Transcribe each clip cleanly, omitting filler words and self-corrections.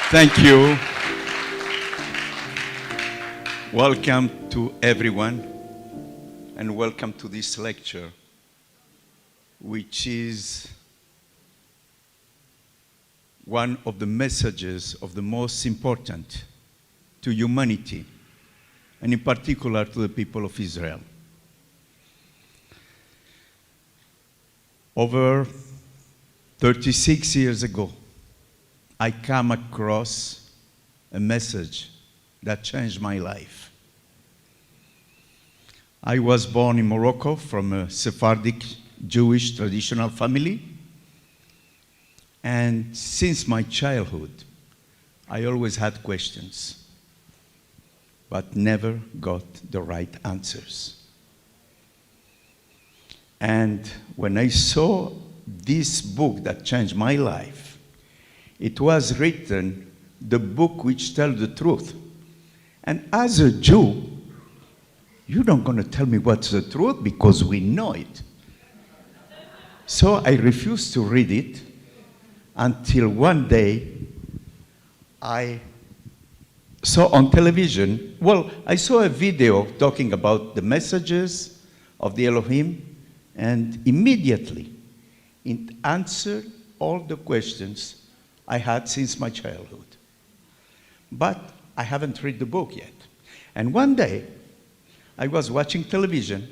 Thank you. Welcome to everyone, and welcome to this lecture, which is one of the messages of the most important to humanity, and in particular to the people of Israel. Over 36 years ago, I came across a message that changed my life. I was born in Morocco from a Sephardic Jewish traditional family, and since my childhood, I always had questions, but never got the right answers. And when I saw this book that changed my life, it was written, the book which tells the truth. And as a Jew, you're not going to tell me what's the truth because we know it. So I refused to read it until one day I saw on television, I saw a video talking about the messages of the Elohim, and immediately it answered all the questions I had since my childhood. But I haven't read the book yet. And one day, I was watching television.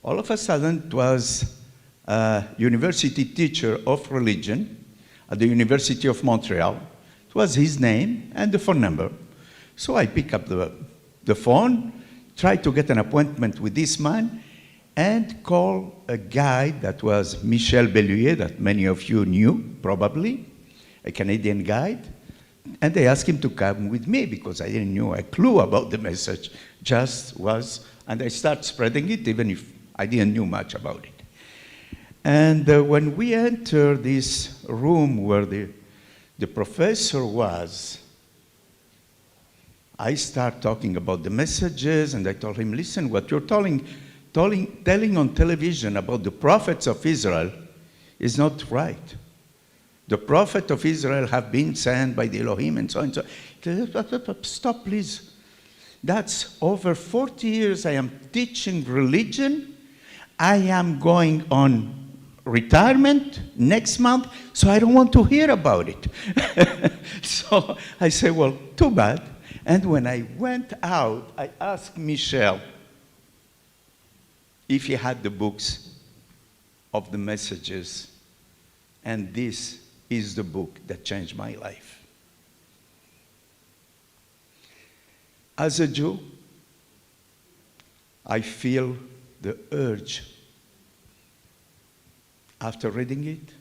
All of a sudden, it was a university teacher of religion at the University of Montreal. It was his name and the phone number. So I picked up the phone, tried to get an appointment with this man, and called a guy that was Michel Belluyer, that many of you knew, probably, a Canadian guide. And they asked him to come with me because I didn't know a clue about the message, and I started spreading it even if I didn't know much about it. And when we entered this room where the professor was, I started talking about the messages, and I told him, listen, what you're telling on television about the prophets of Israel is not right. The prophet of Israel have been sent by the Elohim and so on. Stop, please. That's over 40 years I am teaching religion. I am going on retirement next month, so I don't want to hear about it. So I said, well, too bad. And when I went out, I asked Michel if he had the books of the messages, and this is the book that changed my life. As a Jew, I feel the urge, after reading it,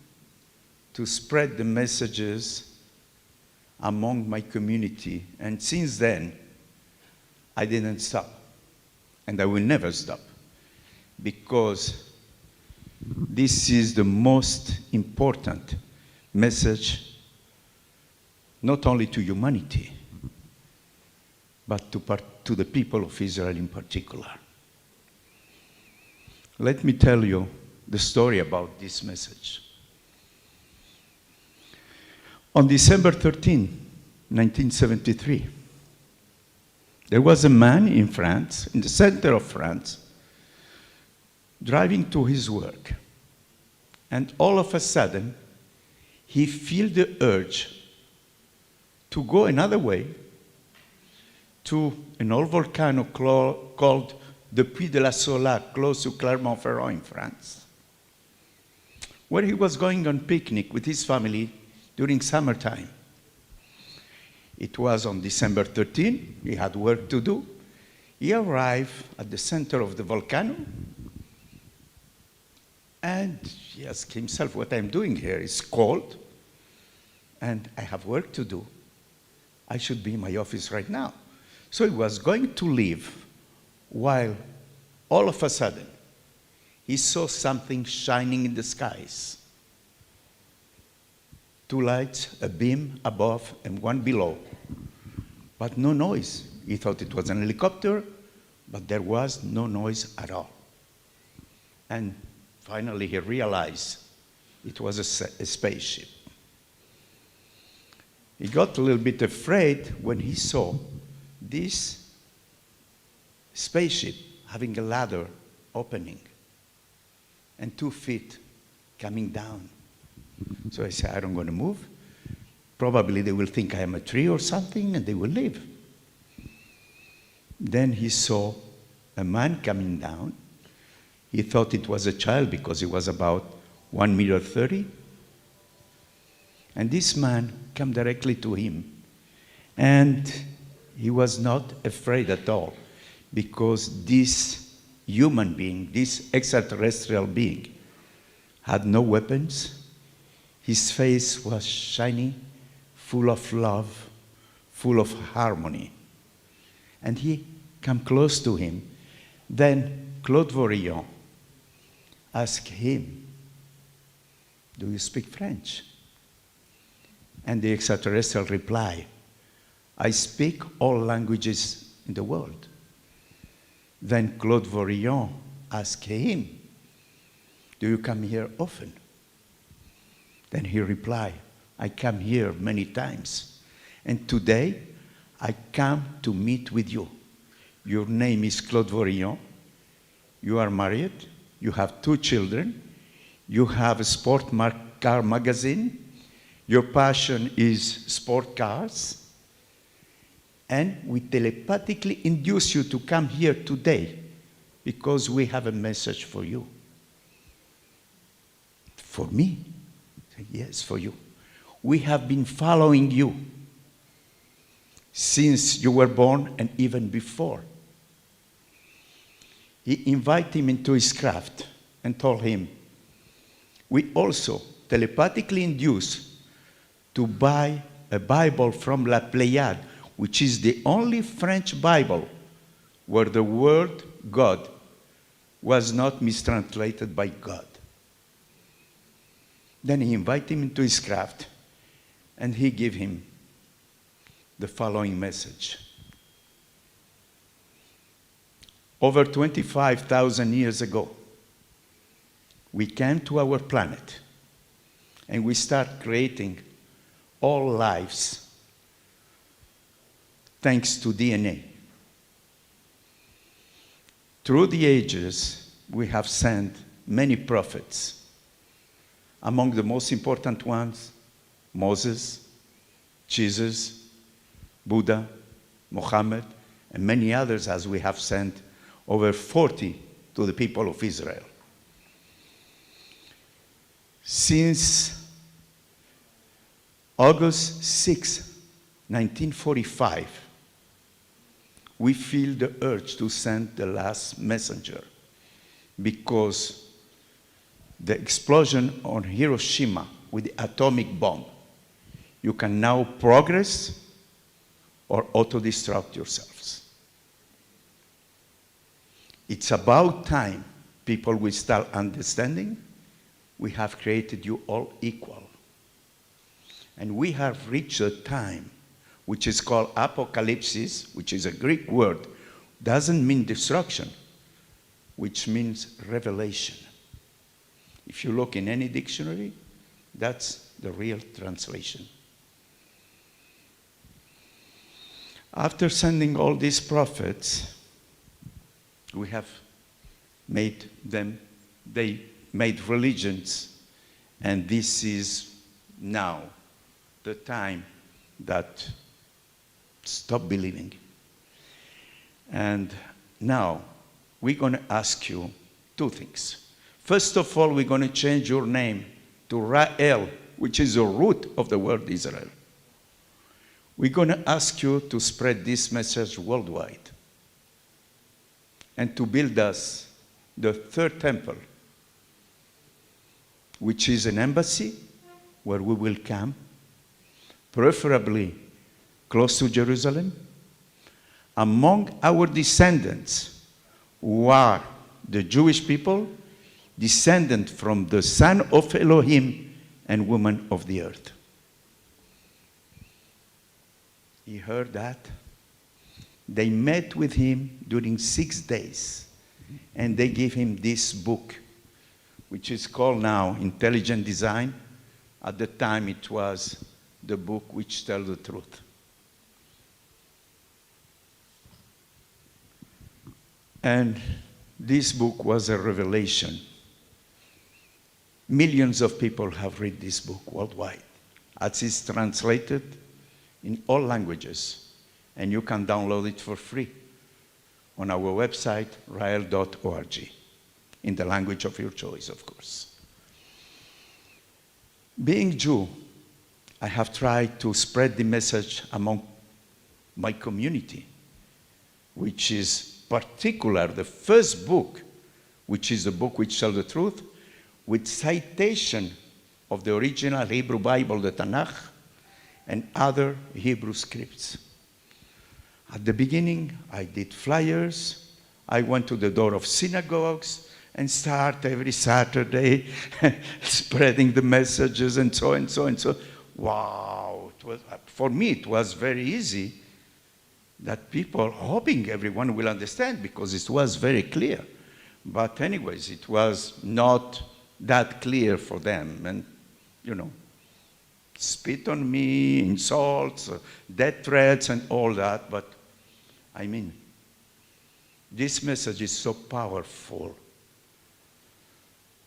to spread the messages among my community. And since then, I didn't stop. And I will never stop. Because this is the most important message, not only to humanity, but to the people of Israel in particular. Let me tell you the story about this message. On December 13, 1973, there was a man in France, in the center of France, driving to his work. And all of a sudden, he felt the urge to go another way to an old volcano called the Puy de la Sola, close to Clermont-Ferrand in France, where he was going on picnic with his family during summertime. It was on December 13, he had work to do. He arrived at the center of the volcano, and he asked himself, what I'm doing here is cold, and I have work to do. I should be in my office right now. So he was going to leave, while all of a sudden, he saw something shining in the skies. Two lights, a beam above and one below, but no noise. He thought it was an helicopter, but there was no noise at all. And finally, he realized it was a spaceship. He got a little bit afraid when he saw this spaceship having a ladder opening and 2 feet coming down. So I said, I don't want to move. Probably they will think I am a tree or something and they will leave. Then he saw a man coming down. He thought it was a child because he was about 1.30 meters. And this man came directly to him. And he was not afraid at all because this human being, this extraterrestrial being, had no weapons. His face was shiny, full of love, full of harmony. And he came close to him. Then Claude Vorillon asked him, do you speak French? And the extraterrestrial replied, I speak all languages in the world. Then Claude Vorillon asked him, do you come here often? Then he replied, I come here many times. And today, I come to meet with you. Your name is Claude Vorillon. You are married. You have 2 children. You have a sport car magazine. Your passion is sport cars. And we telepathically induce you to come here today because we have a message for you. For me? Yes, for you. We have been following you since you were born and even before. He invited him into his craft and told him, we also telepathically induce to buy a Bible from La Pléiade, which is the only French Bible where the word God was not mistranslated by God. Then he invited him into his craft and he gave him the following message. Over 25,000 years ago, we came to our planet and we start creating all lives thanks to DNA. Through the ages, we have sent many prophets. Among the most important ones, Moses, Jesus, Buddha, Muhammad, and many others, as we have sent over 40 to the people of Israel. Since August 6, 1945, we feel the urge to send the last messenger because the explosion on Hiroshima with the atomic bomb, you can now progress or auto-destruct yourselves. It's about time people will start understanding we have created you all equal. And we have reached a time which is called apocalypse, which is a Greek word, doesn't mean destruction, which means revelation. If you look in any dictionary, that's the real translation. After sending all these prophets, we have made them, they made religions, and this is now the time that stop believing. And now we're going to ask you 2 things. First of all, we're going to change your name to Rael, which is the root of the word Israel. We're going to ask you to spread this message worldwide and to build us the 3rd temple, which is an embassy where we will come, preferably close to Jerusalem, among our descendants who are the Jewish people, descendant from the son of Elohim and woman of the earth. He heard that. They met with him during 6 days, and they gave him this book, which is called now Intelligent Design. At the time, it was the book which tells the truth. And this book was a revelation. Millions of people have read this book worldwide. It's translated in all languages, and you can download it for free on our website, rael.org, in the language of your choice, of course. Being Jew, I have tried to spread the message among my community, which is particular, the first book, which is the book which tells the truth, with citation of the original Hebrew Bible, the Tanach, and other Hebrew scripts. At the beginning, I did flyers. I went to the door of synagogues and start every Saturday spreading the messages and so and so and so. Wow, for me it was very easy that people, hoping everyone will understand because it was very clear. But anyways, it was not that clear for them. And, spit on me, insults, death threats and all that. But, this message is so powerful.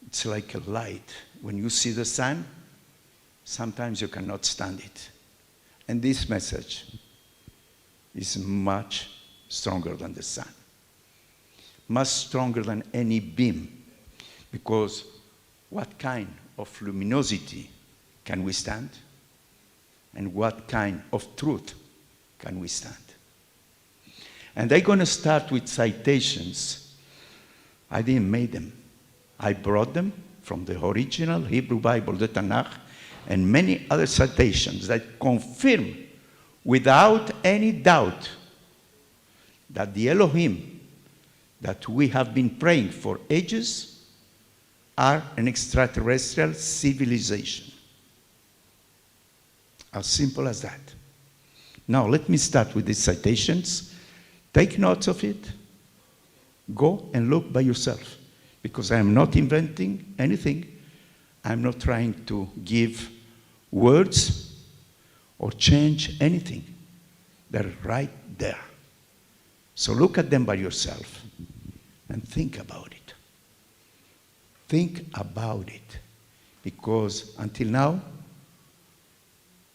It's like a light. When you see the sun, sometimes you cannot stand it. And this message is much stronger than the sun. Much stronger than any beam. Because what kind of luminosity can we stand? And what kind of truth can we stand? And I'm going to start with citations. I didn't make them. I brought them from the original Hebrew Bible, the Tanach, and many other citations that confirm without any doubt that the Elohim that we have been praying for ages are an extraterrestrial civilization. As simple as that. Now, let me start with these citations. Take notes of it. Go and look by yourself. Because I am not inventing anything. I'm not trying to give words or change anything. They're right there. So look at them by yourself and think about it. Think about it. Because until now,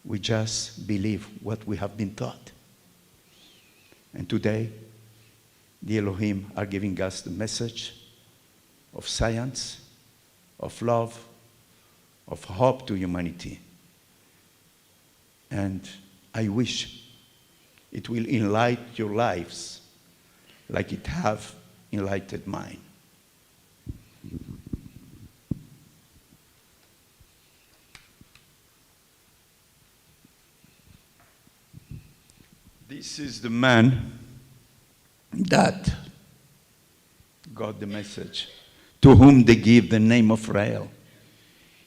we just believe what we have been taught. And today, the Elohim are giving us the message of science, of love, of hope to humanity. And I wish it will enlighten your lives like it have enlightened mine. This is the man that got the message, to whom they give the name of Rael.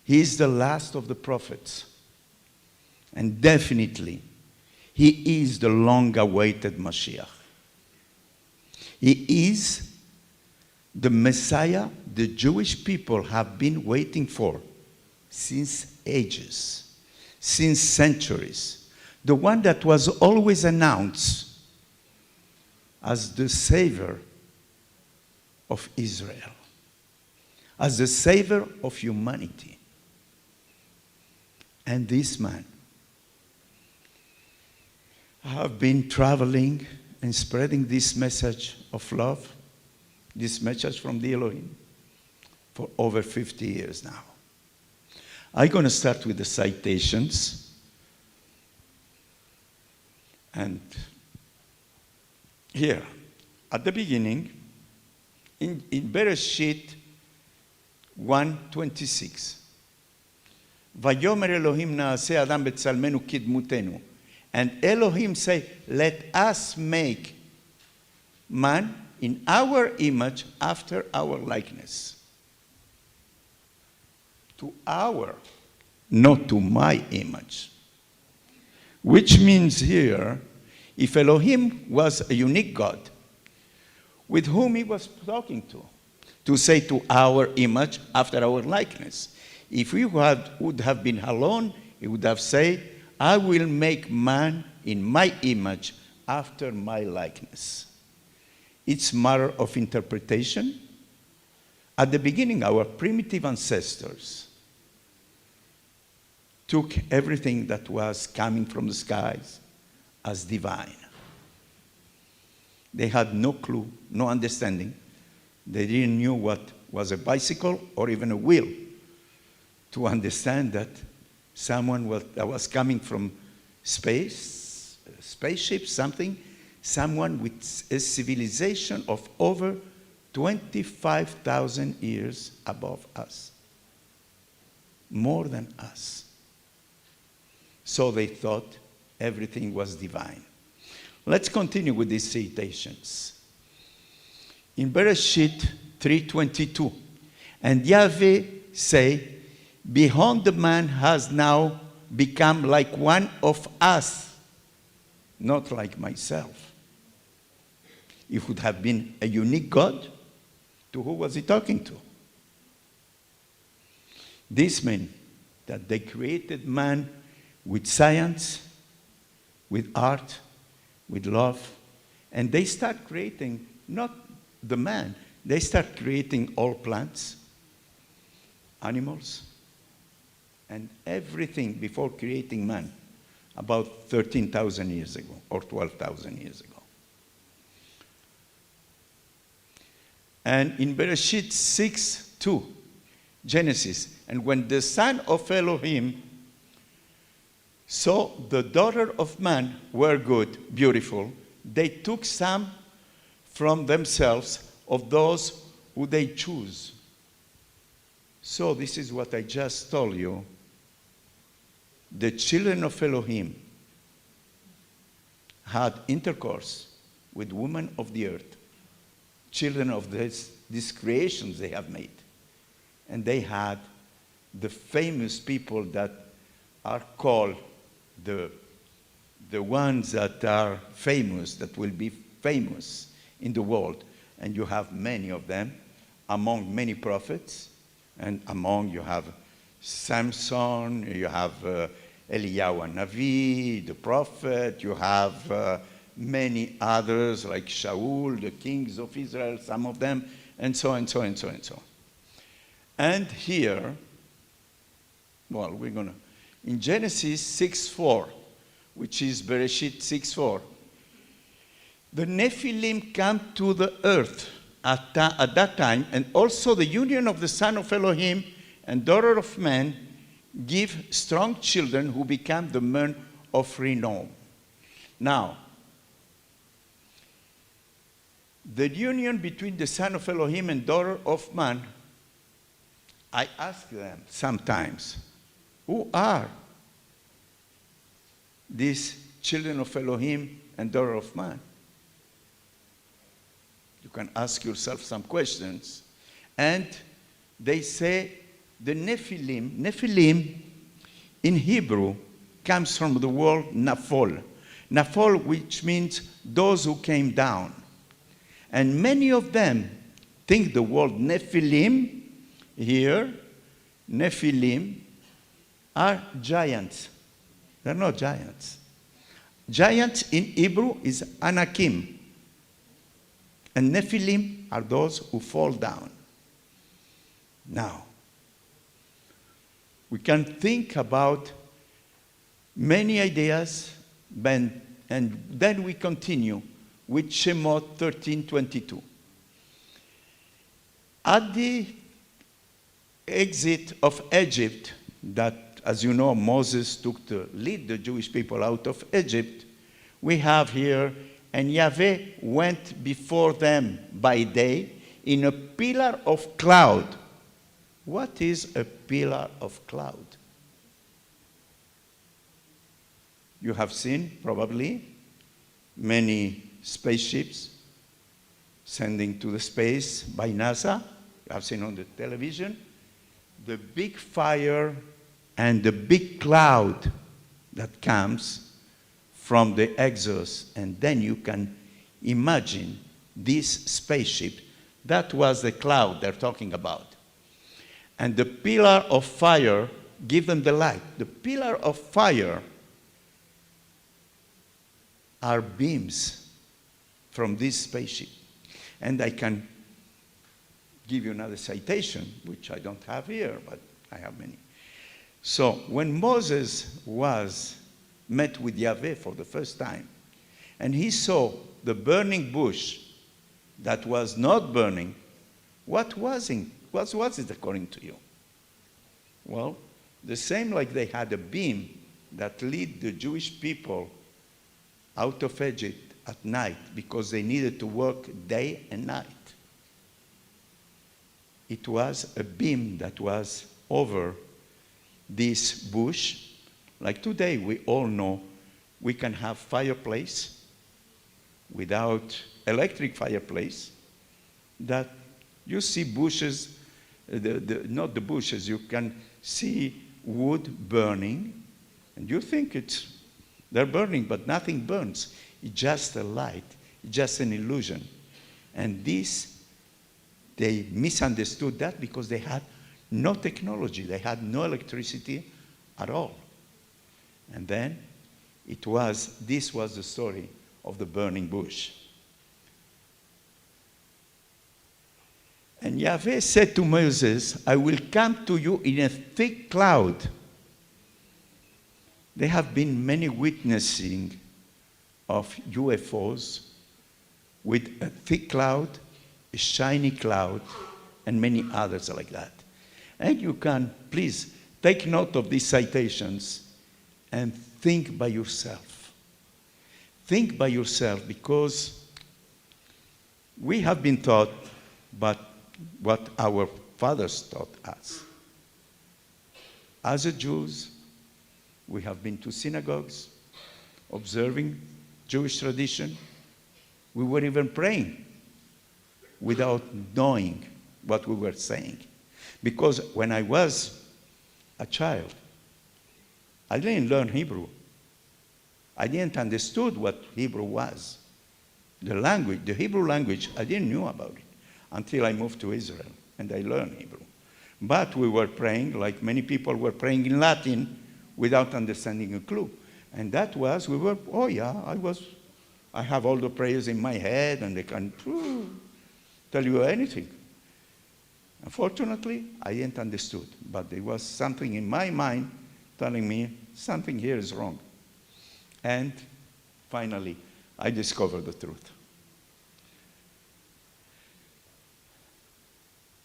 He is the last of the prophets. And definitely, he is the long-awaited Mashiach. He is the Messiah the Jewish people have been waiting for since ages, since centuries. The one that was always announced as the Savior of Israel, as the Savior of humanity. And this man have been traveling and spreading this message of love, this message from the Elohim, for over 50 years now. I'm going to start with the citations. And here, at the beginning, in Bereshit 1:26, Vayomer Elohim naaseh Adam betzalmenu kidmutenu. And Elohim say, let us make man in our image after our likeness. To our, not to my image. Which means here, if Elohim was a unique God, with whom he was talking to say to our image after our likeness. If we would have been alone, he would have said, I will make man in my image after my likeness. It's a matter of interpretation. At the beginning, our primitive ancestors took everything that was coming from the skies as divine. They had no clue, no understanding. They didn't know what was a bicycle or even a wheel to understand that someone that was coming from space, a spaceship, someone with a civilization of over 25,000 years above us. More than us. So they thought everything was divine. Let's continue with these citations. In Bereshit 3:22, and Yahweh say, behold, the man has now become like one of us, not like myself. It would have been a unique God. To who was he talking to? This meant that they created man with science, with art, with love, and they start creating not the man, they start creating all plants, animals, and everything before creating man, about 13,000 years ago or 12,000 years ago. And in Bereshit 6:2, Genesis, and when the son of Elohim saw the daughter of man were good, beautiful, they took some from themselves of those who they choose. So this is what I just told you. The children of Elohim had intercourse with women of the earth, children of these creations they have made. And they had the famous people that are called the ones that are famous, that will be famous in the world. And you have many of them, among many prophets, and among you have Samson, you have Eliyahu Navi, the prophet, you have many others like Shaul, the kings of Israel, some of them, and so on, so on, so on, and so on. And here, well, we're going to, in Genesis 6:4, which is Bereshit 6:4, the Nephilim come to the earth at that time, and also the union of the son of Elohim and daughter of man give strong children who become the men of renown. Now, the union between the son of Elohim and daughter of man, I ask them sometimes, who are these children of Elohim and daughter of man? You can ask yourself some questions. And they say the Nephilim. Nephilim in Hebrew comes from the word Naphol. Naphol, which means those who came down. And many of them think the word Nephilim here, Nephilim, are giants. They're not giants. Giants in Hebrew is Anakim. And Nephilim are those who fall down. Now, we can think about many ideas, and then we continue with Shemot 13:22. At the exit of Egypt, that, as you know, Moses took to lead the Jewish people out of Egypt, we have here, and Yahweh went before them by day in a pillar of cloud. What is a pillar of cloud? You have seen, probably, many spaceships sending to the space by NASA. You have seen on the television the big fire and the big cloud that comes from the exhaust. And then you can imagine this spaceship. That was the cloud they're talking about. And the pillar of fire give them the light. The pillar of fire are beams from this spaceship. And I can give you another citation, which I don't have here, but I have many. So when Moses met with Yahweh for the first time, and he saw the burning bush that was not burning, what was it according to you? Well, the same like they had a beam that led the Jewish people out of Egypt at night because they needed to work day and night. It was a beam that was over this bush. Like today, we all know we can have fireplace without electric fireplace, that you see bushes, not the bushes, you can see wood burning, and you think they're burning, but nothing burns. It's just a light, it's just an illusion. And they misunderstood that because they had no technology, they had no electricity at all. And then this was the story of the burning bush. And Yahweh said to Moses, I will come to you in a thick cloud. There have been many witnessing of UFOs with a thick cloud, a shiny cloud, and many others like that. And you can, please, take note of these citations and think by yourself. Think by yourself, because we have been taught but what our fathers taught us. As a Jews, we have been to synagogues, observing Jewish tradition. We were even praying without knowing what we were saying. Because when I was a child, I didn't learn Hebrew. I didn't understood what Hebrew was. The language, the Hebrew language, I didn't know about it until I moved to Israel and I learned Hebrew. But we were praying like many people were praying in Latin without understanding a clue. And that was, I have all the prayers in my head and I can tell you anything. Unfortunately, I didn't understood, but there was something in my mind telling me something here is wrong. And finally, I discovered the truth.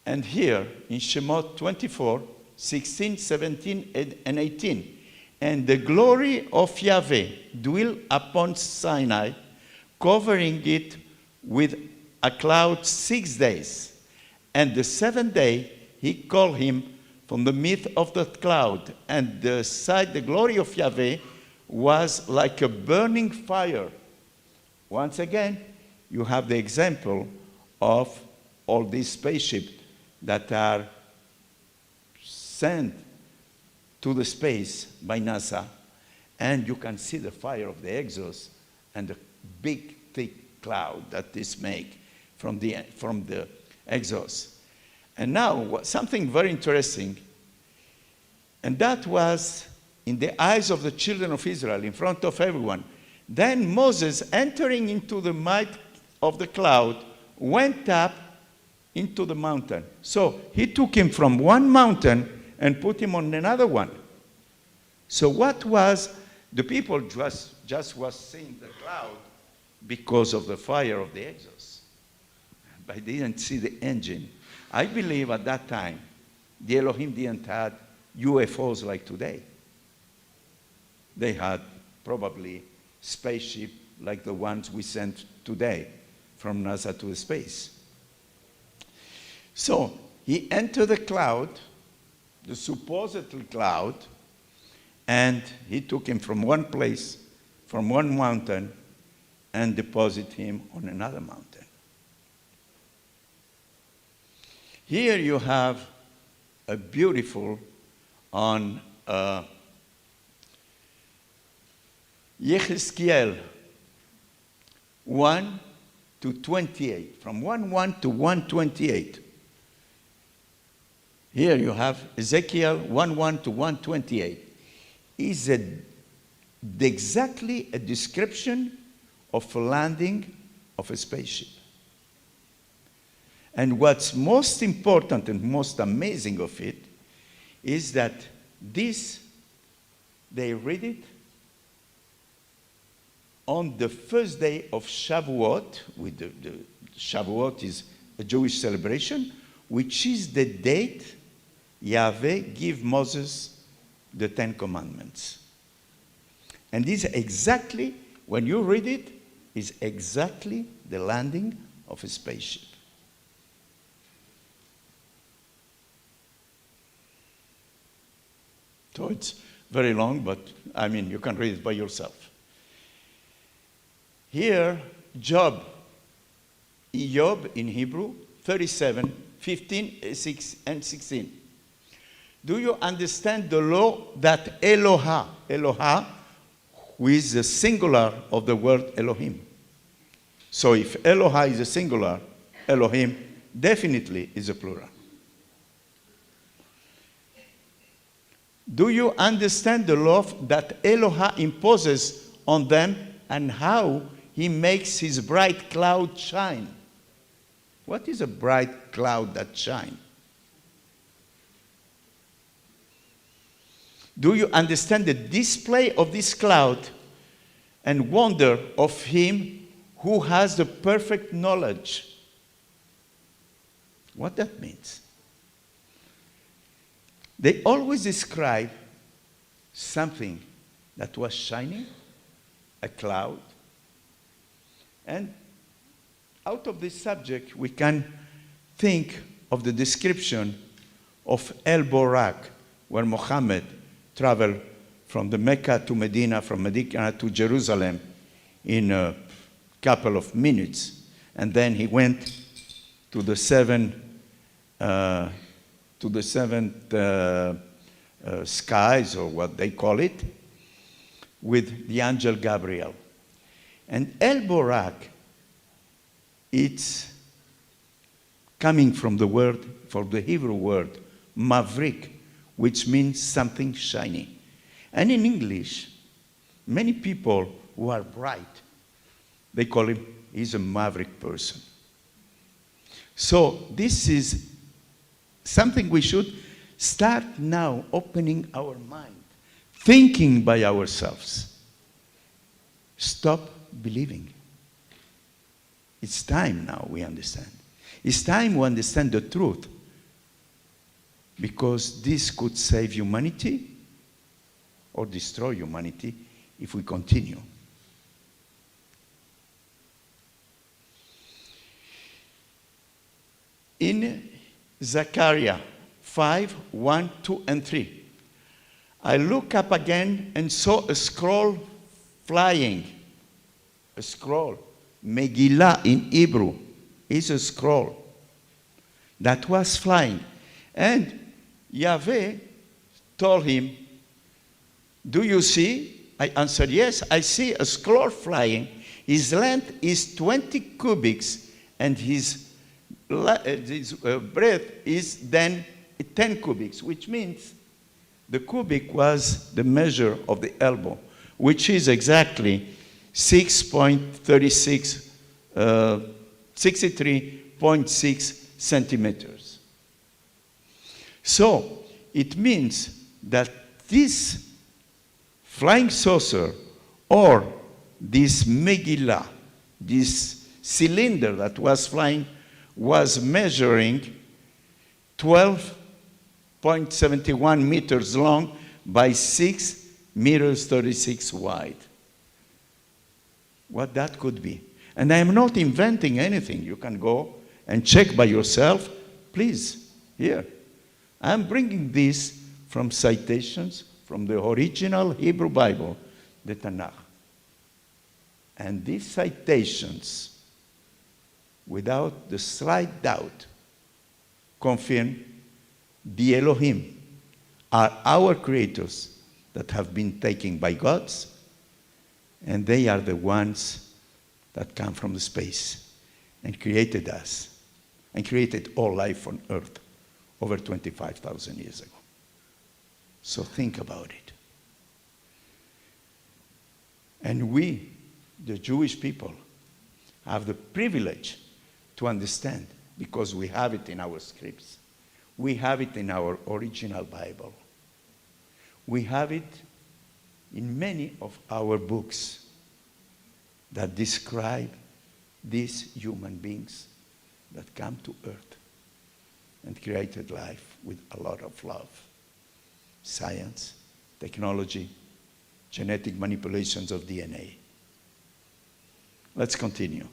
And here in Shemot 24, 16, 17, and 18, and the glory of Yahweh dwelt upon Sinai, covering it with a cloud 6 days. And the seventh day he called him from the midst of the cloud, and the glory of Yahweh was like a burning fire. Once again, you have the example of all these spaceships that are sent to the space by NASA, and you can see the fire of the exhaust and the big, thick cloud that this make from the exhaust. And now, something very interesting, and that was in the eyes of the children of Israel, in front of everyone. Then Moses, entering into the might of the cloud, went up into the mountain. So he took him from one mountain and put him on another one. So what was, the people just was seeing the cloud because of the fire of the exhaust. But they didn't see the engine. I believe at that time, the Elohim didn't have UFOs like today. They had probably spaceship like the ones we sent today from NASA to space. So he entered the cloud, the supposedly cloud, and he took him from one place, from one mountain, and deposited him on another mountain. Here you have a beautiful on Yechezkiel 1 to 28, from 1:1 to 1:28. Here you have Ezekiel 1:1 to 1:28. Is exactly a description of a landing of a spaceship. And what's most important and most amazing of it is that they read it on the first day of Shavuot. The Shavuot is a Jewish celebration, which is the date Yahweh gave Moses the Ten Commandments. And this exactly, when you read it, is exactly the landing of a spaceship. So it's very long, but I mean, you can read it by yourself. Here, Job in Hebrew, 37, 15, 6, and 16. Do you understand the law that Eloha, who is the singular of the word Elohim? So if Eloha is a singular, Elohim definitely is a plural. Do you understand the law that Eloha imposes on them and how he makes his bright cloud shine? What is a bright cloud that shines? Do you understand the display of this cloud and wonder of him who has the perfect knowledge? What that means? They always describe something that was shining, a cloud. And out of this subject, we can think of the description of El Borak, where Muhammad traveled from the Mecca to Medina, from Medina to Jerusalem in a couple of minutes. And then he went to the seventh skies, or what they call it, with the angel Gabriel. And El Borak, it's coming from the Hebrew word, mavrik, which means something shiny. And in English, many people who are bright, they call him, he's a maverick person. So this is something we should start now opening our mind, thinking by ourselves. Stop believing. It's time now we understand. It's time we understand the truth, because this could save humanity or destroy humanity if we continue. In Zechariah 5, 1, 2, and 3, I looked up again and saw a scroll flying. A scroll. Megillah in Hebrew is a scroll that was flying. And Yahweh told him, do you see? I answered, yes, I see a scroll flying. His length is 20 cubits, and his breadth is then 10 cubits, which means the cubic was the measure of the elbow, which is exactly 63.6 centimeters. So it means that this flying saucer, or this Megillah, this cylinder that was flying, was measuring 12.71 meters long by 6 meters 36 wide. What that could be. And I am not inventing anything. You can go and check by yourself. Please, here. I'm bringing this from citations from the original Hebrew Bible, the Tanach. And these citations, without the slight doubt, confirm the Elohim are our creators that have been taken by gods, and they are the ones that come from the space and created us and created all life on earth over 25,000 years ago. So think about it. And we, the Jewish people have the privilege to understand, because we have it in our scripts. We have it in our original Bible. We have it in many of our books that describe these human beings that come to earth and created life with a lot of love. Science, technology, genetic manipulations of DNA. Let's continue.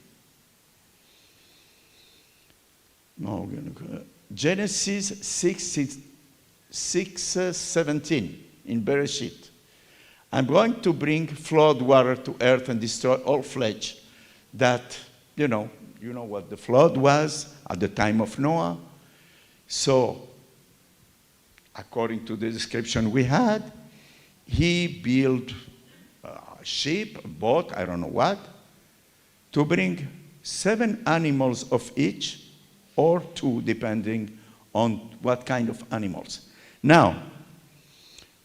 Genesis 6:17 in Bereshit. I'm going to bring flood water to earth and destroy all flesh. That, you know what the flood was at the time of Noah. So, according to the description we had, he built a ship, a boat, I don't know what, to bring 7 animals of each, or 2, depending on what kind of animals. Now,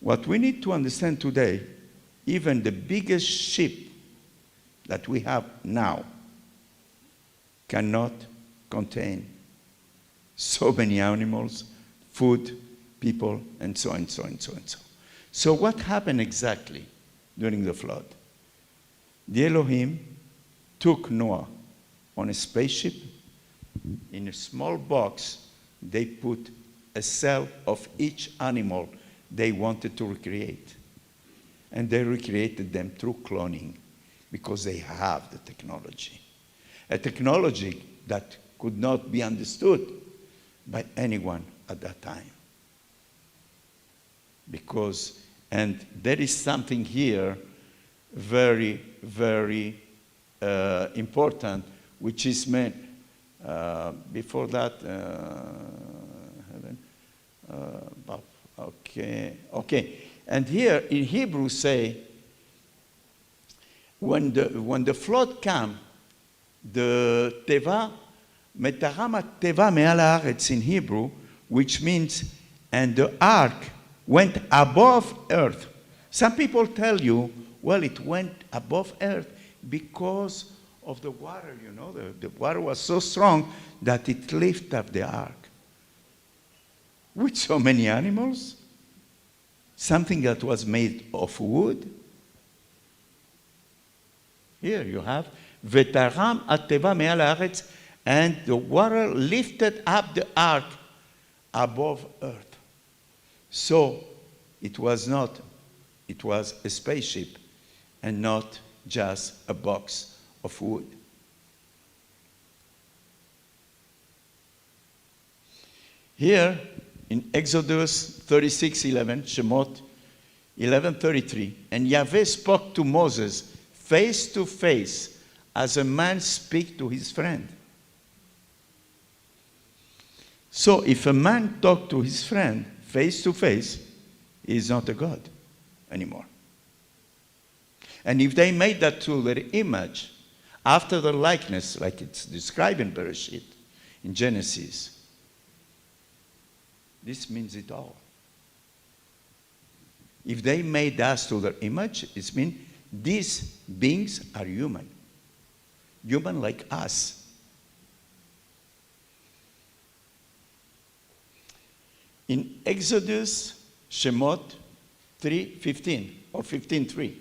what we need to understand today, even the biggest ship that we have now cannot contain so many animals, food, people, and so on, and so on, and so on, and so on. So what happened exactly during the flood? The Elohim took Noah on a spaceship. In a small box, they put a cell of each animal they wanted to recreate. And they recreated them through cloning, because they have the technology. A technology that could not be understood by anyone at that time. And there is something here very, very important, which is meant, before that, okay. And here in Hebrew say, when the flood came, the teva, metahama teva me'al haaretz in Hebrew, which means, and the ark went above earth. Some people tell you, well, it went above earth because of the water, the water was so strong that it lifted up the ark. With so many animals, something that was made of wood. Here you have, Vetaram ateva me'al haaretz, and the water lifted up the ark above earth. So it was a spaceship and not just a box of wood. Here in Exodus 36:11, Shemot 11:33, and Yahweh spoke to Moses face to face as a man speaks to his friend. So if a man talks to his friend face to face, he is not a God anymore. And if they made that to their image, after the likeness, like it's described in Bereshit, in Genesis, this means it all. If they made us to their image, it means these beings are human like us. In Exodus, Shemot 3:15 or 15:3,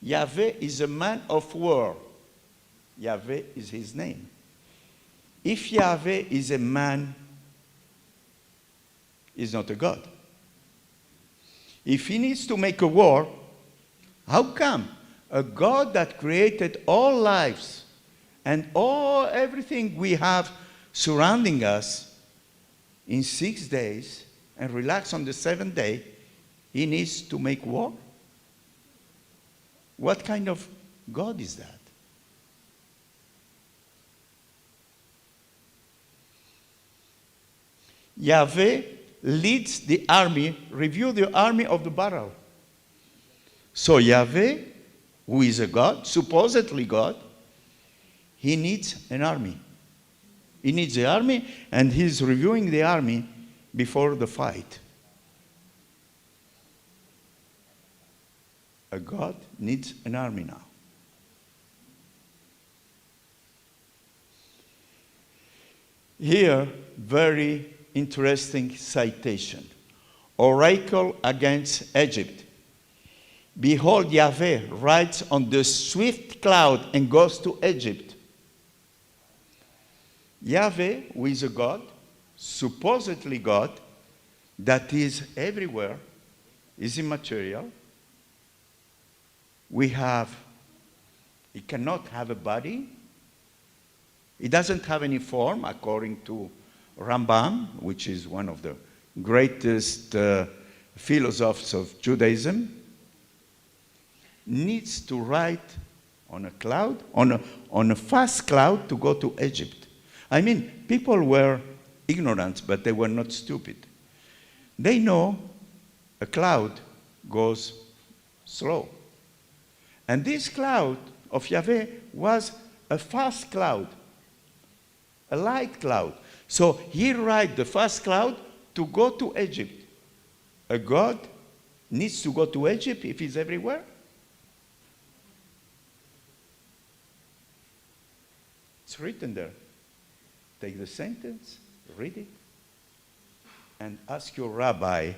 Yahweh is a man of war. Yahweh is his name. If Yahweh is a man, he's not a God. If he needs to make a war, how come a God that created all lives and everything we have surrounding us in 6 days and relax on the 7th day, he needs to make war? What kind of God is that? Yahweh leads the army, review the army of the battle. So Yahweh, who is a God, supposedly God, he needs an army. He needs the army, and he's reviewing the army before the fight. A God needs an army now. Here, very interesting citation. Oracle against Egypt. Behold, Yahweh rides on the swift cloud and goes to Egypt. Yahweh, who is a God, supposedly God, that is everywhere, is immaterial. He cannot have a body. He doesn't have any form, according to Rambam, which is one of the greatest philosophers of Judaism. Needs to ride on a cloud, on a fast cloud to go to Egypt. I mean, people were ignorant, but they were not stupid. They know a cloud goes slow. And this cloud of Yahweh was a fast cloud, a light cloud. So he ride the fast cloud to go to Egypt. A God needs to go to Egypt if he's everywhere? It's written there. Take the sentence, read it, and ask your rabbi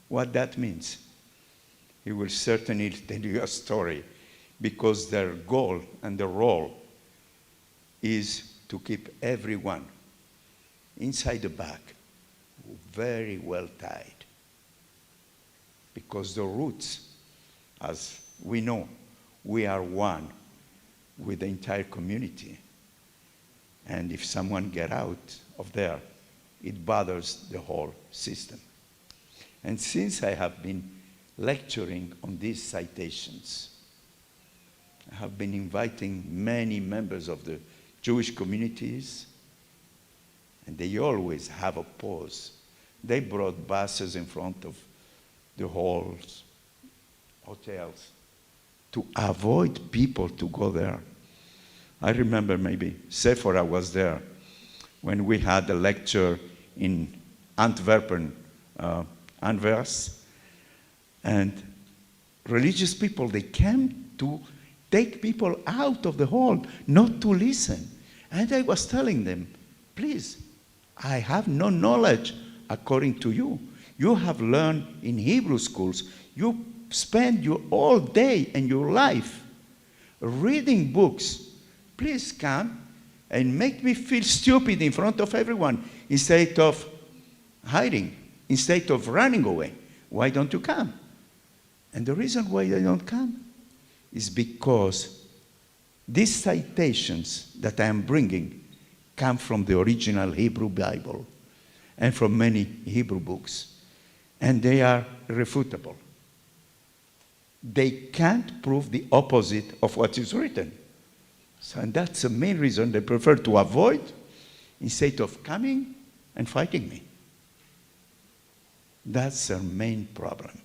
what that means. He will certainly tell you a story, because their goal and their role is to keep everyone inside the bag, very well tied. Because the roots, as we know, we are one with the entire community. And if someone gets out of there, it bothers the whole system. And since I have been lecturing on these citations, I have been inviting many members of the Jewish communities, and they always have a pause. They brought buses in front of the halls, hotels, to avoid people to go there. I remember maybe Sephora was there when we had a lecture in Antwerpen, Anvers, and religious people, they came to take people out of the hall, not to listen. And I was telling them, please, I have no knowledge according to you. You have learned in Hebrew schools. You spend your all day and your life reading books. Please come and make me feel stupid in front of everyone instead of hiding, instead of running away. Why don't you come? And the reason why they don't come is because these citations that I am bringing come from the original Hebrew Bible and from many Hebrew books. And they are irrefutable. They can't prove the opposite of what is written. So, and that's the main reason they prefer to avoid instead of coming and fighting me. That's their main problem.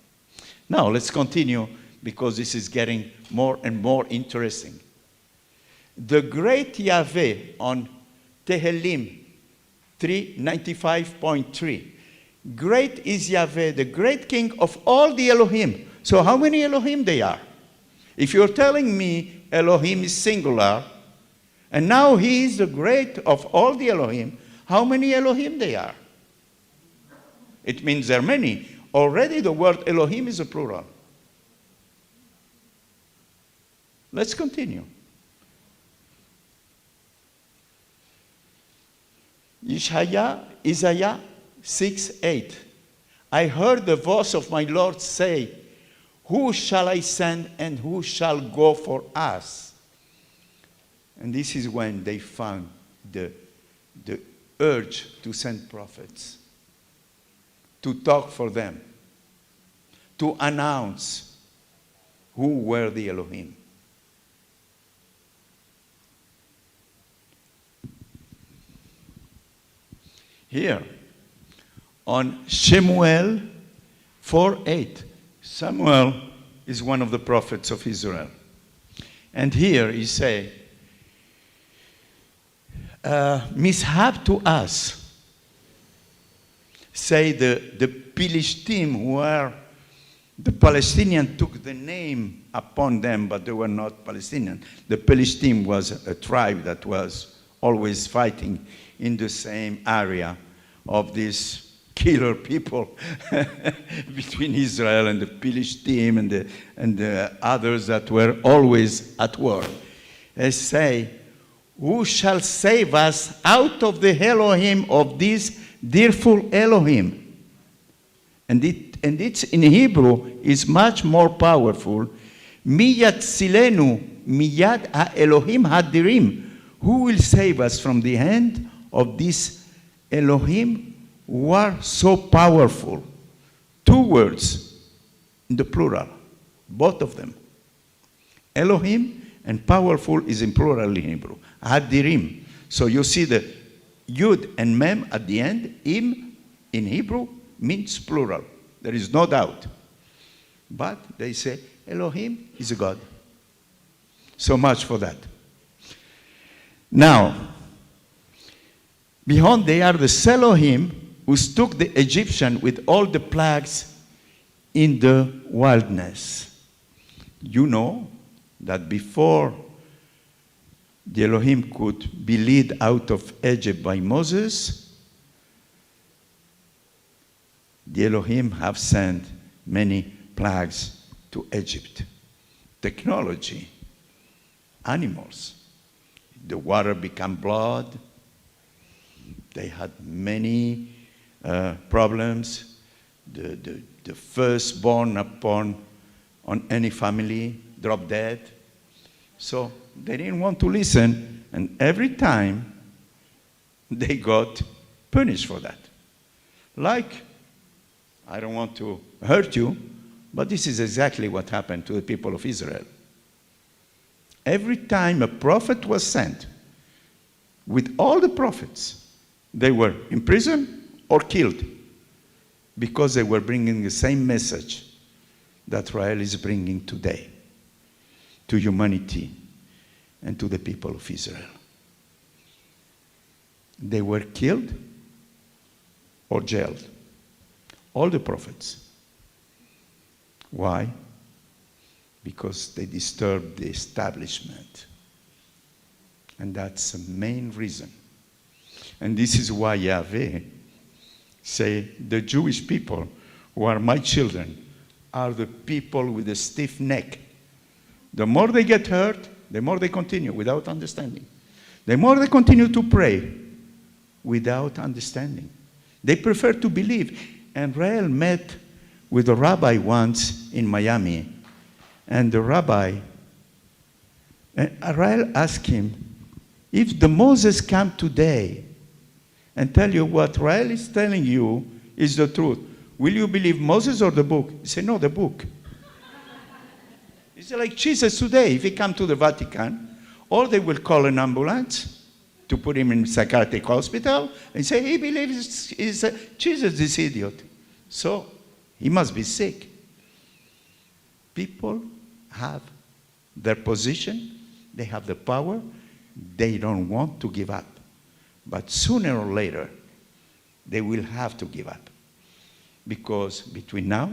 Now, let's continue, because this is getting more and more interesting. The great Yahweh on Tehillim 395.3. Great is Yahweh, the great king of all the Elohim. So how many Elohim they are? If you're telling me Elohim is singular, and now he is the great of all the Elohim, how many Elohim they are? It means there are many. Already the word Elohim is a plural. Let's continue. Isaiah 6:8. I heard the voice of my Lord say, who shall I send and who shall go for us? And this is when they found the urge to send prophets, to talk for them, to announce who were the Elohim. Here, on Shemuel 4:8, Samuel is one of the prophets of Israel. And here he say, mishap to us, say the Philistine, where the Palestinians took the name upon them, but they were not Palestinian. The Philistine was a tribe that was always fighting in the same area of these killer people between Israel and the Philistine and the others that were always at war. They say, who shall save us out of the Elohim of this dearful Elohim? And it's in Hebrew is much more powerful. Miyat silenu, miyad ha-Elohim hadirim. Who will save us from the hand of this Elohim who are so powerful? Two words in the plural, both of them. Elohim and powerful is in plural in Hebrew. Hadirim. So you see the Yud and Mem at the end. Im in Hebrew means plural. There is no doubt. But they say Elohim is a God. So much for that. Now, behold, they are the Elohim who took the Egyptian with all the plagues in the wilderness. You know that before the Elohim could be led out of Egypt by Moses, the Elohim have sent many plagues to Egypt. Technology, animals. The water became blood. They had many problems. The firstborn on any family dropped dead. So they didn't want to listen, and every time they got punished for that. Like, I don't want to hurt you, but this is exactly what happened to the people of Israel. Every time a prophet was sent, with all the prophets, they were imprisoned or killed because they were bringing the same message that Rael is bringing today to humanity and to the people of Israel. They were killed or jailed. All the prophets. Why? Because they disturbed the establishment. And that's the main reason. And this is why Yahweh say, the Jewish people who are my children are the people with a stiff neck. The more they get hurt, the more they continue without understanding. The more they continue to pray without understanding. They prefer to believe. And Rael met with a rabbi once in Miami. And the rabbi, Rael asked him, if the Moses come today and tell you what Rael is telling you is the truth, will you believe Moses or the book? He said, no, the book. It's like Jesus today. If he come to the Vatican, or they will call an ambulance to put him in psychiatric hospital and say, he believes Jesus, this idiot. So he must be sick. People have their position. They have the power. They don't want to give up. But sooner or later, they will have to give up. Because between now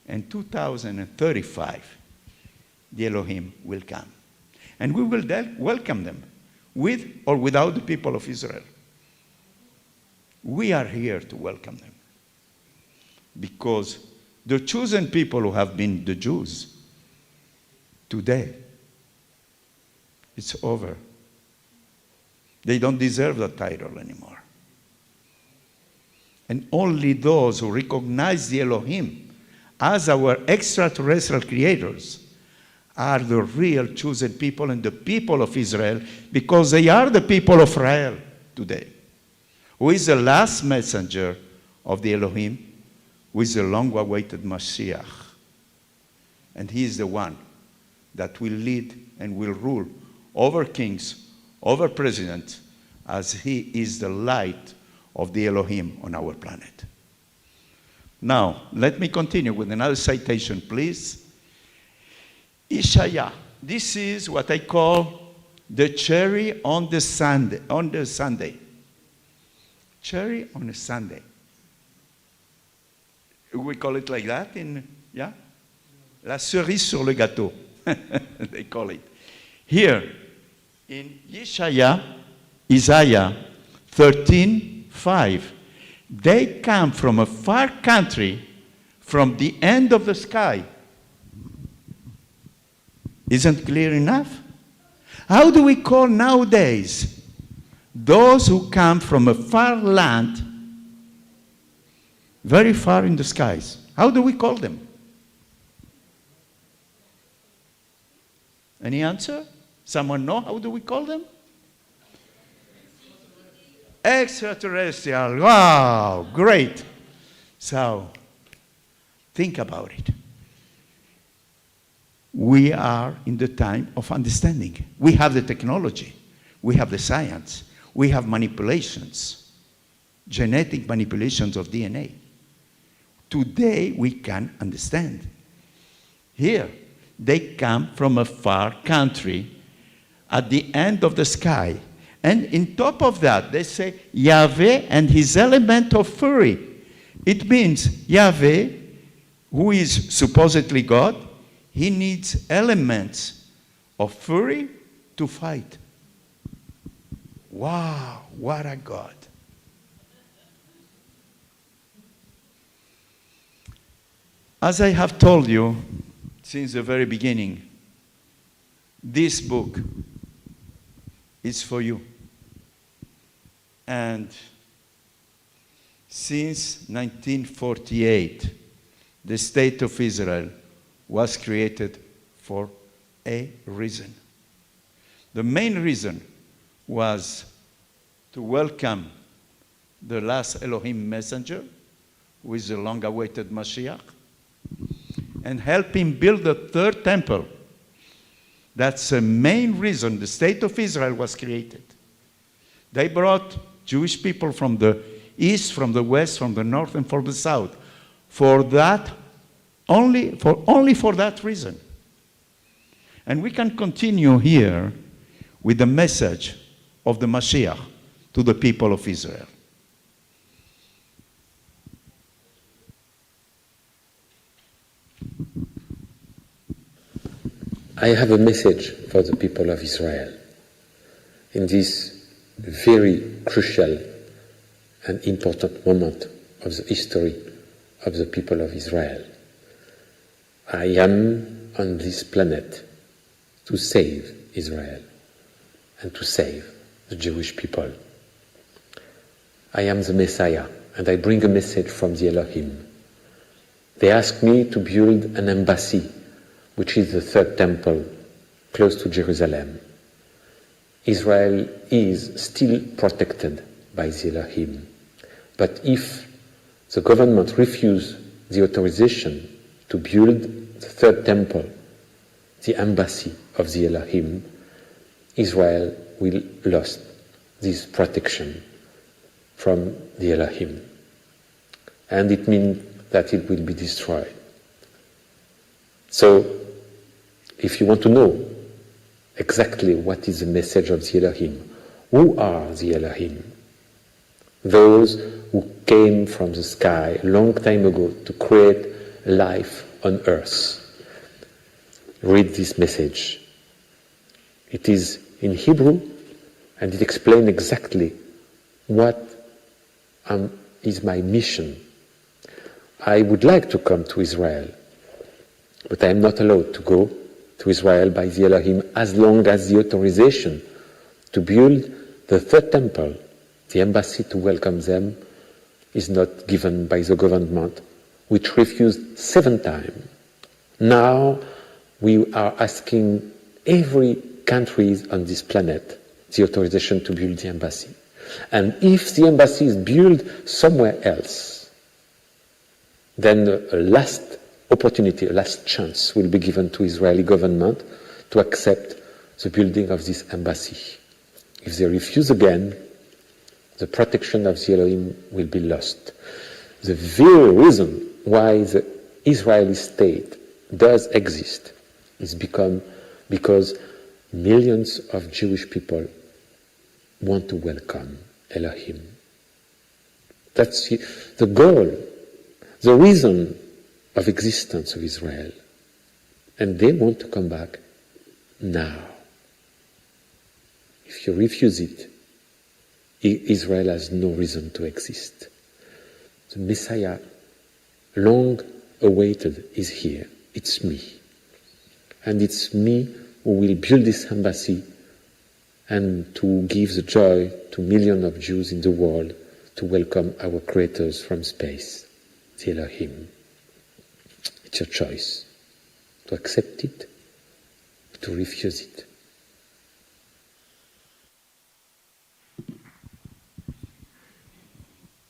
and 2035, the Elohim will come. And we will welcome them, with or without the people of Israel. We are here to welcome them. Because the chosen people who have been the Jews, today, it's over. They don't deserve that title anymore. And only those who recognize the Elohim as our extraterrestrial creators are the real chosen people and the people of Israel, because they are the people of Rael today, who is the last messenger of the Elohim, who is the long-awaited Mashiach. And he is the one that will lead and will rule over kings, over presidents, as he is the light of the Elohim on our planet. Now, let me continue with another citation, please. Ishaya. This is what I call the cherry on the sundae. Cherry on a sundae. We call it like that in, yeah? La cerise sur le gâteau, they call it. Here, in Isaiah 13:5. They come from a far country, from the end of the sky. Isn't clear enough? How do we call nowadays those who come from a far land, very far in the skies? How do we call them? Any answer? Someone know? How do we call them? Extraterrestrial. Wow, great. So, think about it. We are in the time of understanding. We have the technology. We have the science. We have manipulations, genetic manipulations of DNA. Today, we can understand. Here, they come from a far country at the end of the sky. And in top of that, they say Yahweh and his element of fury. It means Yahweh, who is supposedly God, he needs elements of fury to fight. Wow, what a God. As I have told you since the very beginning, this book is for you. And since 1948, the State of Israel was created for a reason. The main reason was to welcome the last Elohim messenger, who is the long-awaited Mashiach, and help him build the third temple. That's the main reason the State of Israel was created. They brought Jewish people from the east, from the west, from the north, and from the south. For that, only for that reason. And we can continue here with the message of the Mashiach to the people of Israel. I have a message for the people of Israel in this very crucial and important moment of the history of the people of Israel. I am on this planet to save Israel and to save the Jewish people. I am the Messiah, and I bring a message from the Elohim. They asked me to build an embassy, which is the third temple, close to Jerusalem. Israel is still protected by the Elohim. But if the government refuses the authorization to build the third temple, the embassy of the Elohim, Israel will lose this protection from the Elohim. And it means that it will be destroyed. So, if you want to know exactly what is the message of the Elohim, who are the Elohim? Those who came from the sky a long time ago to create life on earth. Read this message. It is in Hebrew, and it explains exactly what is my mission. I would like to come to Israel, but I am not allowed to go to Israel by the Elohim as long as the authorization to build the third temple, the embassy to welcome them, is not given by the government, which refused 7 times. Now we are asking every country on this planet the authorization to build the embassy. And if the embassy is built somewhere else, then a last opportunity, a last chance will be given to Israeli government to accept the building of this embassy. If they refuse again, the protection of the Elohim will be lost. The very reason why the Israeli state does exist is because millions of Jewish people want to welcome Elohim. That's the goal, the reason of existence of Israel. And they want to come back now. If you refuse it, Israel has no reason to exist. The Messiah, long awaited, is here. It's me. And it's me who will build this embassy and to give the joy to millions of Jews in the world to welcome our creators from space, the Elohim. It's your choice to accept it, to refuse it.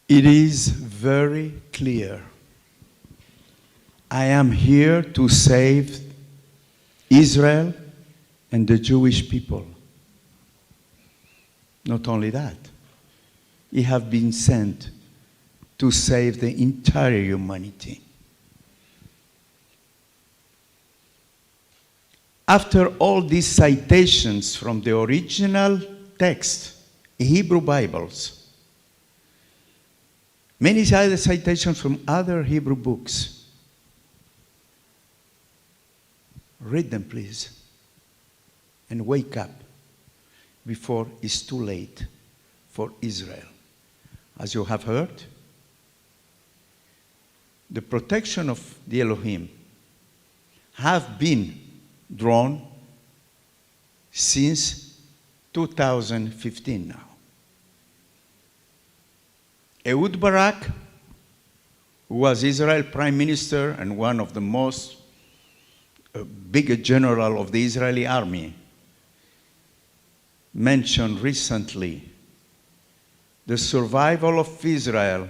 It is very clear. I am here to save Israel and the Jewish people. Not only that, he have been sent to save the entire humanity. After all these citations from the original text, Hebrew Bibles, many other citations from other Hebrew books, read them, please, and wake up before it's too late for Israel. As you have heard, the protection of the Elohim have been drawn since 2015 now. Ehud Barak, who was Israel prime minister and one of the most biggest general of the Israeli army, mentioned recently, the survival of Israel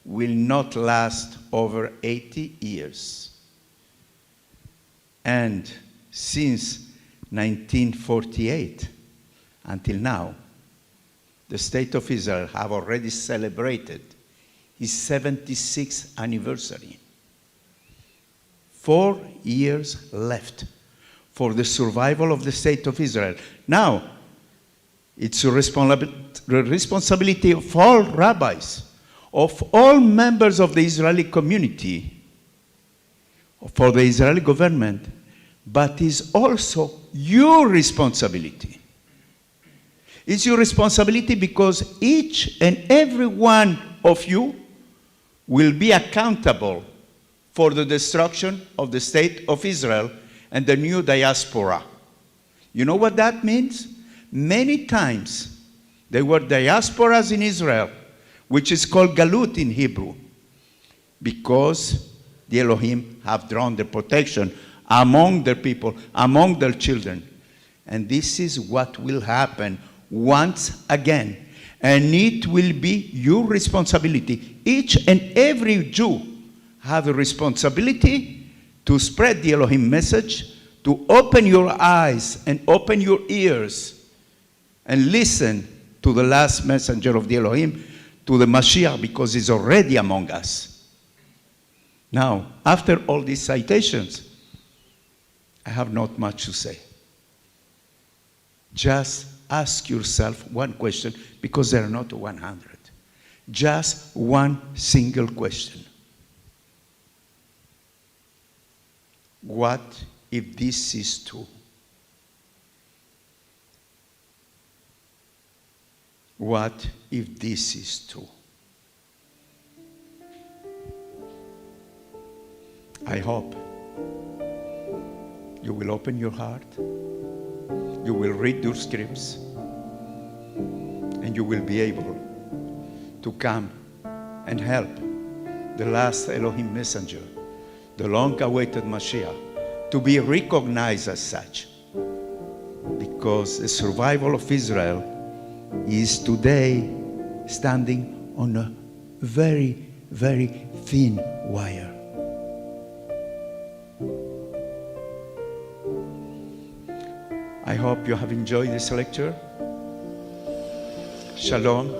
will not last over 80 years. And since 1948 until now, the State of Israel have already celebrated its 76th anniversary. 4 years left for the survival of the State of Israel. Now, it's a responsibility of all rabbis, of all members of the Israeli community, for the Israeli government, but is also your responsibility. It's your responsibility because each and every one of you will be accountable for the destruction of the State of Israel and the new diaspora. You know what that means? Many times there were diasporas in Israel, which is called Galut in Hebrew, because the Elohim have drawn their protection among their people, among their children. And this is what will happen once again. And it will be your responsibility. Each and every Jew have a responsibility to spread the Elohim message, to open your eyes and open your ears and listen to the last messenger of the Elohim, to the Mashiach, because he's already among us. Now, after all these citations, I have not much to say. Just ask yourself one question, because there are not 100. Just one single question. What if this is true? What if this is true? I hope you will open your heart, you will read your scripts, and you will be able to come and help the last Elohim messenger, the long-awaited Mashiach, to be recognized as such. Because the survival of Israel is today standing on a very, very thin wire. I hope you have enjoyed this lecture. Shalom.